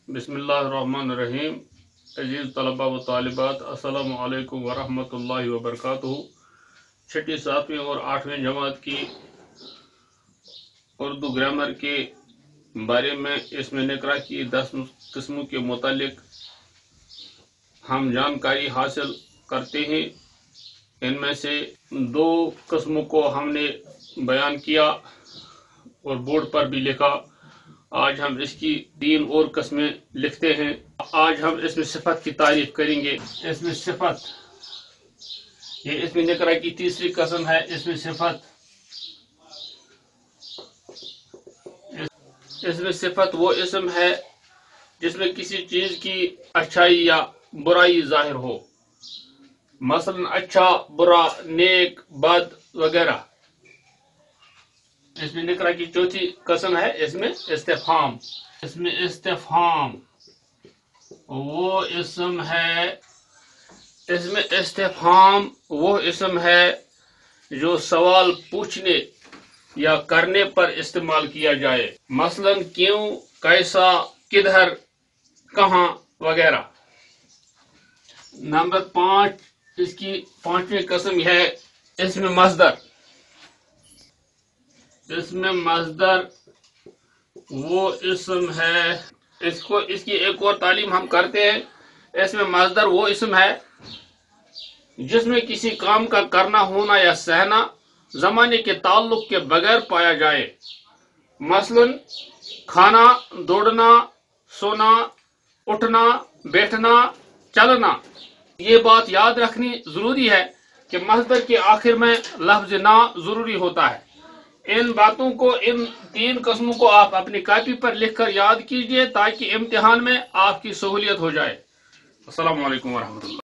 बिस्मिल्लाहिर्रहमानिर्रहीम। अजीज़ तलबा व तालिबात, अस्सलामु अलैकुम वरहमतुल्लाहि वबरकातुहू। छठी, 7वीं और 8वीं जमात की उर्दू ग्रामर के बारे में इसमें निकरा की 10 किस्मों के मुतालिक हम जानकारी हासिल करते हैं। इनमें से 2 किस्मों को हमने बयान किया और बोर्ड पर भी लिखा। आज हम इसकी 3 और किस्में लिखते हैं। आज हम इसमें सिफत की तारीफ करेंगे। इसमें सिफत, ये इसमें निकरा की तीसरी किस्म है। इसमें सिफत, इसमें सिफत वो इसम है जिसमें किसी चीज की अच्छाई या बुराई जाहिर हो, मसलन अच्छा, बुरा, नेक, बद वगैरह। इसमें निकरा की चौथी किस्म है इसमें इस्तिफहाम। इसमें इस्तिफहाम वो इसम है, इसमें इस्तिफहाम वो इसम है जो सवाल पूछने या करने पर इस्तेमाल किया जाए, मसलन क्यों, कैसा, किधर, कहाँ वगैरह। नंबर 5, इसकी 5वीं किस्म है इसमें मस्दर। इसमें मस्दर वो इसम है, इसकी एक और तालीम हम करते हैं। इसमें मस्दर वो इसम है जिसमें किसी काम का करना, होना या सहना जमाने के ताल्लुक के बगैर पाया जाए, मसलन खाना, दौड़ना, सोना, उठना, बैठना, चलना। ये बात याद रखनी जरूरी है कि मस्दर के आखिर में लफ्ज ना जरूरी होता है। इन बातों को, इन 3 किस्मों को आप अपनी कॉपी पर लिखकर याद कीजिए ताकि इम्तिहान में आपकी सहूलियत हो जाए। अस्सलामु अलैकुम वरहमतुल्लाह।